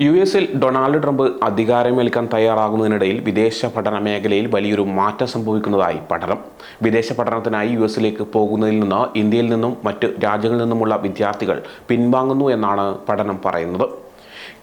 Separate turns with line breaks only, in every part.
യുഎസിൽ Donald Trump അധികാരമേൽക്കാൻ തയ്യാറാകുന്നതിനിടയിൽ വിദേശ പഠന മേഖലയിൽ വലിയൊരു മാറ്റം സംഭവിക്കുന്നതായി പഠനം. വിദേശ പഠനത്തിനായി യുഎസിലേക്ക് പോകുന്നതിൽ നിന്ന് ഇന്ത്യയിൽ നിന്നും മറ്റ് രാജ്യങ്ങളിൽ നിന്നുമുള്ള വിദ്യാർത്ഥികൾ പിൻവാങ്ങുന്നു എന്നാണ് പഠനം പറയുന്നത്.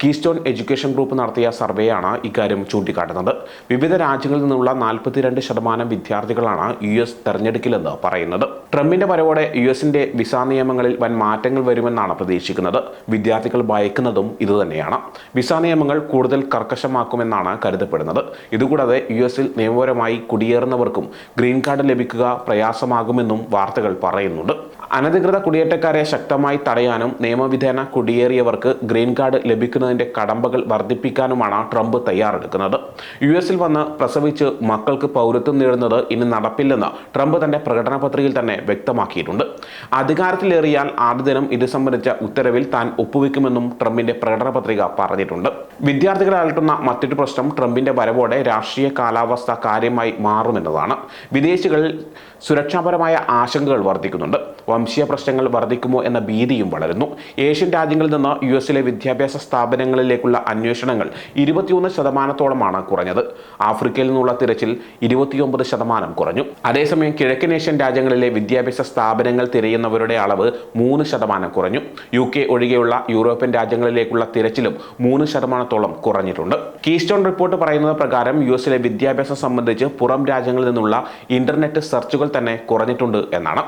കീസ്റ്റോൺ എഡ്യൂക്കേഷൻ ഗ്രൂപ്പ് നടത്തിയ സർവേയാണ് ഇക്കാര്യം ചൂണ്ടിക്കാട്ടുന്നത്. വിവിധ രാജ്യങ്ങളിൽ നിന്നുള്ള 42% വിദ്യാർത്ഥികളാണ് യുഎസ് തെരഞ്ഞെടുക്കില്ലെന്ന് പറയുന്നത്. ട്രംപിന്റെ വരവോടെ യുഎസിന്റെ വിസ നിയമങ്ങളിൽ വൻ മാറ്റങ്ങൾ വരുമെന്നാണ് പ്രതീക്ഷിക്കുന്നത്. വിദ്യാർത്ഥികൾ ഭയക്കുന്നതും ഇതുതന്നെയാണ്. വിസ നിയമങ്ങൾ കൂടുതൽ കർക്കശമാക്കുമെന്നാണ് കരുതപ്പെടുന്നത്. ഇതുകൂടാതെ യുഎസിൽ നിയമപരമായി കുടിയേറുന്നവർക്കും ഗ്രീൻ കാർഡ് ലഭിക്കുക പ്രയാസമാകുമെന്നും വാർത്തകൾ പറയുന്നുണ്ട്. അനധികൃത കുടിയേറ്റക്കാരെ ശക്തമായി തടയാനും നിയമവിധേന കുടിയേറിയവർക്ക് ഗ്രീൻ കാർഡ് ലഭിക്കുന്നതിന്റെ കടമ്പകൾ വർദ്ധിപ്പിക്കാനുമാണ് ട്രംപ് തയ്യാറെടുക്കുന്നത്. യുഎസിൽ വന്ന് പ്രസവിച്ച് മക്കൾക്ക് പൗരത്വം നേടുന്നത് ഇനി നടപ്പില്ലെന്ന് ട്രംപ് തന്റെ പ്രകടന പത്രികയിൽ തന്നെ വ്യക്തമാക്കിയിട്ടുണ്ട്. അധികാരത്തിലേറിയാൽ ആദ്യ ദിനം ഇത് സംബന്ധിച്ച ഉത്തരവിൽ താൻ ഒപ്പുവെക്കുമെന്നും ട്രംപിന്റെ പ്രകടന പത്രിക പറഞ്ഞിട്ടുണ്ട്. വിദ്യാർത്ഥികളെ അലട്ടുന്ന മറ്റൊരു പ്രശ്നം ട്രംപിന്റെ വരവോടെ രാഷ്ട്രീയ കാലാവസ്ഥ കാര്യമായി മാറുമെന്നതാണ്. വിദേശികളിൽ സുരക്ഷാപരമായ ആശങ്കകൾ വർദ്ധിക്കുന്നുണ്ട്. വംശീയ പ്രശ്നങ്ങൾ വർദ്ധിക്കുമോ എന്ന ഭീതിയും വളരുന്നു. ഏഷ്യൻ രാജ്യങ്ങളിൽ നിന്ന് യുഎസിലെ വിദ്യാഭ്യാസ സ്ഥാപനങ്ങളിലേക്കുള്ള അന്വേഷണങ്ങൾ 21% കുറഞ്ഞത്. ആഫ്രിക്കയിൽ നിന്നുള്ള തിരച്ചിൽ 29% കുറഞ്ഞു. അതേസമയം കിഴക്കൻ ഏഷ്യൻ രാജ്യങ്ങളിലെ വിദ്യാഭ്യാസ സ്ഥാപനങ്ങൾ തിരയുന്നവരുടെ അളവ് 3% കുറഞ്ഞു. UK ഒഴികെയുള്ള യൂറോപ്യൻ രാജ്യങ്ങളിലേക്കുള്ള തിരച്ചിലും 3% കുറഞ്ഞിട്ടുണ്ട്. കീസ്റ്റോൺ റിപ്പോർട്ട് പറയുന്നത് പ്രകാരം യുഎസിലെ വിദ്യാഭ്യാസം സംബന്ധിച്ച് പുറം രാജ്യങ്ങളിൽ നിന്നുള്ള ഇന്റർനെറ്റ് സെർച്ചുകൾ തന്നെ കുറഞ്ഞിട്ടുണ്ട് എന്നാണ്.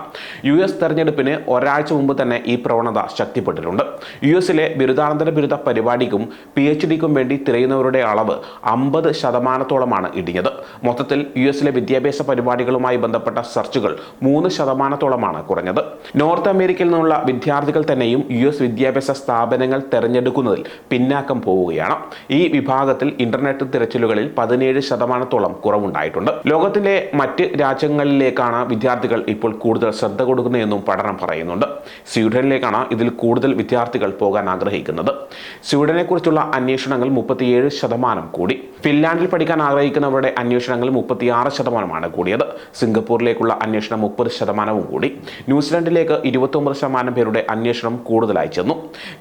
യുഎസ് തെരഞ്ഞെടുപ്പിന് ഒരാഴ്ച മുമ്പ് തന്നെ ഈ പ്രവണത ശക്തിപ്പെട്ടിട്ടുണ്ട്. യുഎസിലെ ബിരുദാനന്തര ബിരുദ പരിപാടിക്കും PhDക്കും വേണ്ടി തിരയുന്നവരുടെ അളവ് 50%-ഓളമാണ് ഇടിഞ്ഞത്. മൊത്തത്തിൽ യുഎസിലെ വിദ്യാഭ്യാസ പരിപാടികളുമായി ബന്ധപ്പെട്ട സെർച്ചുകൾ 3%-ഓളമാണ് കുറഞ്ഞത്. നോർത്ത് അമേരിക്കയിൽ നിന്നുള്ള വിദ്യാർത്ഥികൾ തന്നെയും യുഎസ് വിദ്യാഭ്യാസ സ്ഥാപനങ്ങൾ തെരഞ്ഞെടുക്കുന്നതിൽ പിന്നാക്കം പോവുകയാണ്. ഈ വിഭാഗത്തിൽ ഇന്റർനെറ്റ് തിരച്ചിലുകളിൽ 17%-ഓളം കുറവുണ്ടായിട്ടുണ്ട്. ലോകത്തിലെ മറ്റ് രാജ്യങ്ങളിലേക്കാണ് വിദ്യാർത്ഥികൾ ഇപ്പോൾ കൂടുതൽ ശ്രദ്ധ കൊടുക്കുന്നതെന്നും പഠനം പറയുന്നുണ്ട്. സ്വീഡനിലേക്കാണ് ഇതിൽ കൂടുതൽ വിദ്യാർത്ഥികൾ പോകാൻ ആഗ്രഹിക്കുന്നത്. സ്വീഡനെ കുറിച്ചുള്ള അന്വേഷണങ്ങൾ 37% കൂടി. ഫിൻലാൻഡിൽ പഠിക്കാൻ ആഗ്രഹിക്കുന്നവരുടെ അന്വേഷണങ്ങൾ 36% കൂടിയത്. സിംഗപ്പൂരിലേക്കുള്ള അന്വേഷണം 30% കൂടി. ന്യൂസിലൻഡിലേക്ക് 29% പേരുടെ അന്വേഷണം കൂടുതലായി ചെന്നു.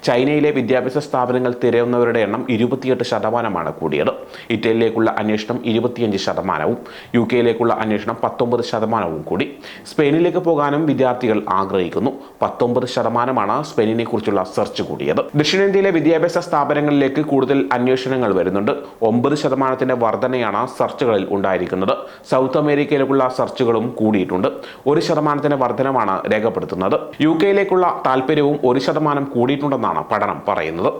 ചൈനയിലെ വിദ്യാഭ്യാസ സ്ഥാപനങ്ങൾ തിരയുന്നവരുടെ എണ്ണം 28% കൂടിയത്. ഇറ്റലിയിലേക്കുള്ള അന്വേഷണം 25%, UKയിലേക്കുള്ള അന്വേഷണം 19% കൂടി. സ്പെയിനിലേക്ക് പോകാനും വിദ്യാർത്ഥികൾ ആഗ്രഹിക്കുന്നു. 19% സ്പെയിനിനെ കുറിച്ചുള്ള സെർച്ച് കൂടിയത്. ദക്ഷിണേന്ത്യയിലെ വിദ്യാഭ്യാസ സ്ഥാപനങ്ങളിലേക്ക് കൂടുതൽ അന്വേഷണങ്ങൾ വരുന്നുണ്ട്. 9% വർധനയാണ് സെർച്ചുകളിൽ ഉണ്ടായിരിക്കുന്നത്. സൗത്ത് അമേരിക്കയിലേക്കുള്ള സെർച്ചുകളും കൂടിയിട്ടുണ്ട്. 1% വർധനമാണ് രേഖപ്പെടുത്തുന്നത്. UKയിലേക്കുള്ള താല്പര്യവും 1% കൂടിയിട്ടുണ്ടെന്നാണ് പഠനം പറയുന്നത്.